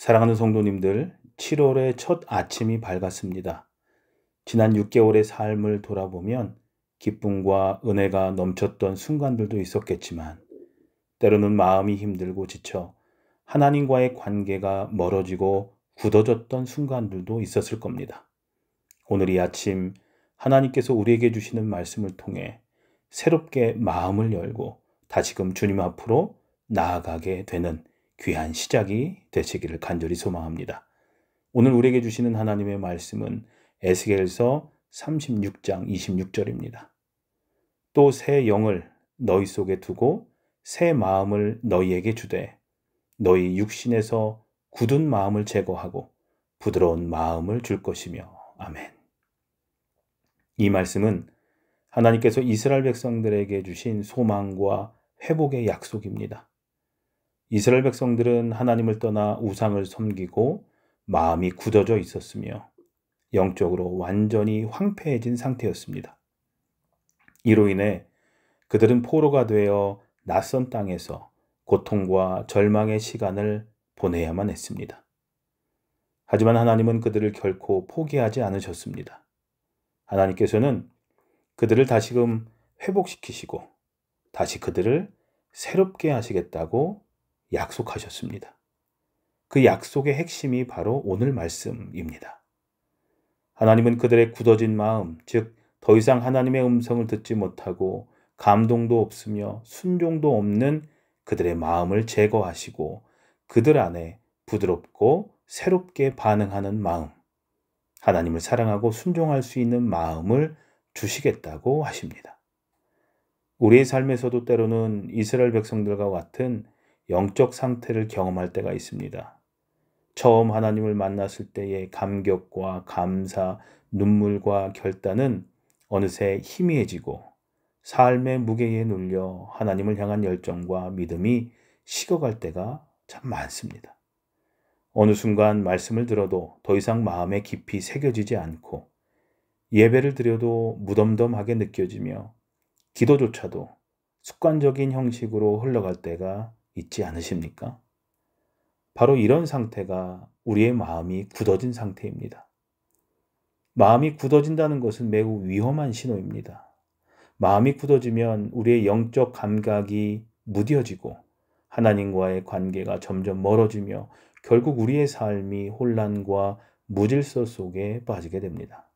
사랑하는 성도님들, 7월의 첫 아침이 밝았습니다. 지난 6개월의 삶을 돌아보면 기쁨과 은혜가 넘쳤던 순간들도 있었겠지만 때로는 마음이 힘들고 지쳐 하나님과의 관계가 멀어지고 굳어졌던 순간들도 있었을 겁니다. 오늘 이 아침 하나님께서 우리에게 주시는 말씀을 통해 새롭게 마음을 열고 다시금 주님 앞으로 나아가게 되는 귀한 시작이 되시기를 간절히 소망합니다. 오늘 우리에게 주시는 하나님의 말씀은 에스겔서 36장 26절입니다. 또 새 영을 너희 속에 두고 새 마음을 너희에게 주되 너희 육신에서 굳은 마음을 제거하고 부드러운 마음을 줄 것이며. 아멘. 이 말씀은 하나님께서 이스라엘 백성들에게 주신 소망과 회복의 약속입니다. 이스라엘 백성들은 하나님을 떠나 우상을 섬기고 마음이 굳어져 있었으며 영적으로 완전히 황폐해진 상태였습니다. 이로 인해 그들은 포로가 되어 낯선 땅에서 고통과 절망의 시간을 보내야만 했습니다. 하지만 하나님은 그들을 결코 포기하지 않으셨습니다. 하나님께서는 그들을 다시금 회복시키시고 다시 그들을 새롭게 하시겠다고 약속하셨습니다. 그 약속의 핵심이 바로 오늘 말씀입니다. 하나님은 그들의 굳어진 마음, 즉 더 이상 하나님의 음성을 듣지 못하고 감동도 없으며 순종도 없는 그들의 마음을 제거하시고 그들 안에 부드럽고 새롭게 반응하는 마음, 하나님을 사랑하고 순종할 수 있는 마음을 주시겠다고 하십니다. 우리의 삶에서도 때로는 이스라엘 백성들과 같은 영적 상태를 경험할 때가 있습니다. 처음 하나님을 만났을 때의 감격과 감사, 눈물과 결단은 어느새 희미해지고 삶의 무게에 눌려 하나님을 향한 열정과 믿음이 식어갈 때가 참 많습니다. 어느 순간 말씀을 들어도 더 이상 마음에 깊이 새겨지지 않고 예배를 드려도 무덤덤하게 느껴지며 기도조차도 습관적인 형식으로 흘러갈 때가 있지 않으십니까? 바로 이런 상태가 우리의 마음이 굳어진 상태입니다. 마음이 굳어진다는 것은 매우 위험한 신호입니다. 마음이 굳어지면 우리의 영적 감각이 무뎌지고 하나님과의 관계가 점점 멀어지며 결국 우리의 삶이 혼란과 무질서 속에 빠지게 됩니다.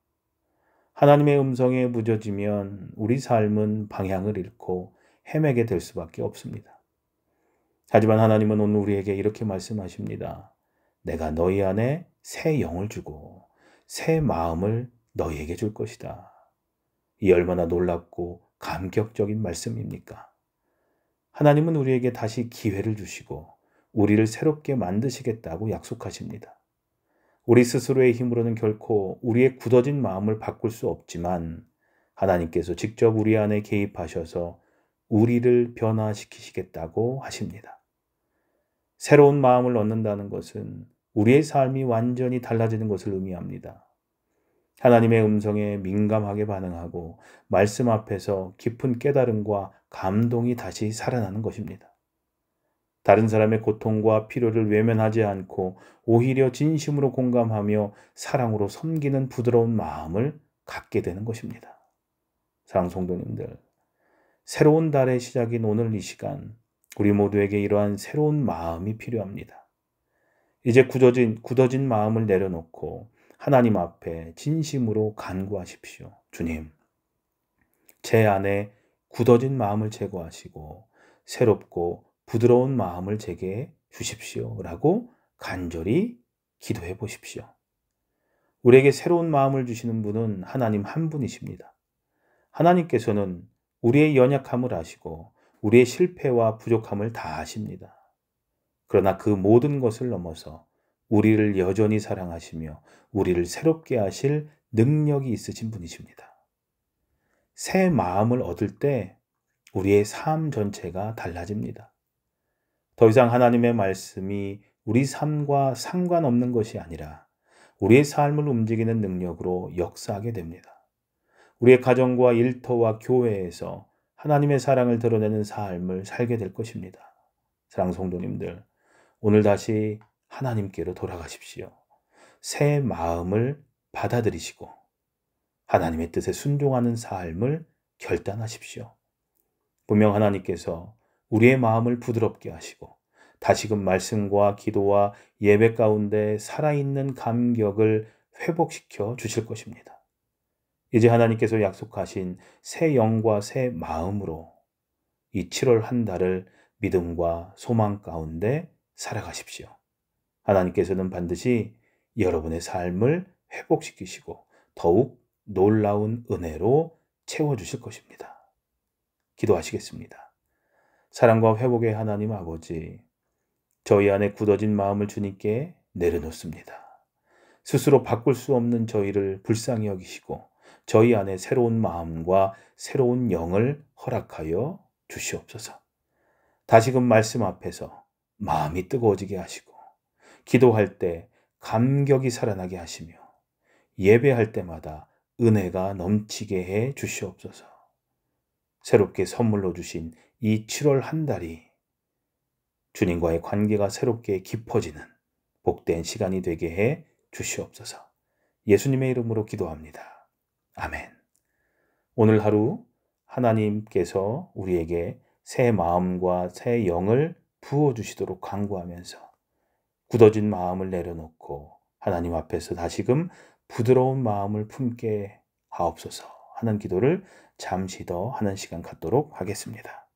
하나님의 음성에 무뎌지면 우리 삶은 방향을 잃고 헤매게 될 수밖에 없습니다. 하지만 하나님은 오늘 우리에게 이렇게 말씀하십니다. 내가 너희 안에 새 영을 주고 새 마음을 너희에게 줄 것이다. 이 얼마나 놀랍고 감격적인 말씀입니까? 하나님은 우리에게 다시 기회를 주시고 우리를 새롭게 만드시겠다고 약속하십니다. 우리 스스로의 힘으로는 결코 우리의 굳어진 마음을 바꿀 수 없지만 하나님께서 직접 우리 안에 개입하셔서 우리를 변화시키시겠다고 하십니다. 새로운 마음을 얻는다는 것은 우리의 삶이 완전히 달라지는 것을 의미합니다. 하나님의 음성에 민감하게 반응하고 말씀 앞에서 깊은 깨달음과 감동이 다시 살아나는 것입니다. 다른 사람의 고통과 필요를 외면하지 않고 오히려 진심으로 공감하며 사랑으로 섬기는 부드러운 마음을 갖게 되는 것입니다. 사랑하는 성도님들, 새로운 달의 시작인 오늘 이 시간, 우리 모두에게 이러한 새로운 마음이 필요합니다. 이제 굳어진 마음을 내려놓고 하나님 앞에 진심으로 간구하십시오. 주님, 제 안에 굳어진 마음을 제거하시고 새롭고 부드러운 마음을 제게 주십시오. 라고 간절히 기도해 보십시오. 우리에게 새로운 마음을 주시는 분은 하나님 한 분이십니다. 하나님께서는 우리의 연약함을 아시고 우리의 실패와 부족함을 다 아십니다. 그러나 그 모든 것을 넘어서 우리를 여전히 사랑하시며 우리를 새롭게 하실 능력이 있으신 분이십니다. 새 마음을 얻을 때 우리의 삶 전체가 달라집니다. 더 이상 하나님의 말씀이 우리 삶과 상관없는 것이 아니라 우리의 삶을 움직이는 능력으로 역사하게 됩니다. 우리의 가정과 일터와 교회에서 하나님의 사랑을 드러내는 삶을 살게 될 것입니다. 사랑하는 성도님들, 오늘 다시 하나님께로 돌아가십시오. 새 마음을 받아들이시고 하나님의 뜻에 순종하는 삶을 결단하십시오. 분명 하나님께서 우리의 마음을 부드럽게 하시고 다시금 말씀과 기도와 예배 가운데 살아있는 감격을 회복시켜 주실 것입니다. 이제 하나님께서 약속하신 새 영과 새 마음으로 이 7월 한 달을 믿음과 소망 가운데 살아가십시오. 하나님께서는 반드시 여러분의 삶을 회복시키시고 더욱 놀라운 은혜로 채워주실 것입니다. 기도하시겠습니다. 사랑과 회복의 하나님 아버지, 저희 안에 굳어진 마음을 주님께 내려놓습니다. 스스로 바꿀 수 없는 저희를 불쌍히 여기시고 저희 안에 새로운 마음과 새로운 영을 허락하여 주시옵소서. 다시금 말씀 앞에서 마음이 뜨거워지게 하시고 기도할 때 감격이 살아나게 하시며 예배할 때마다 은혜가 넘치게 해 주시옵소서. 새롭게 선물로 주신 이 7월 한 달이 주님과의 관계가 새롭게 깊어지는 복된 시간이 되게 해 주시옵소서. 예수님의 이름으로 기도합니다. 아멘. 오늘 하루 하나님께서 우리에게 새 마음과 새 영을 부어주시도록 간구하면서 굳어진 마음을 내려놓고 하나님 앞에서 다시금 부드러운 마음을 품게 하옵소서 하는 기도를 잠시 더 하는 시간 갖도록 하겠습니다.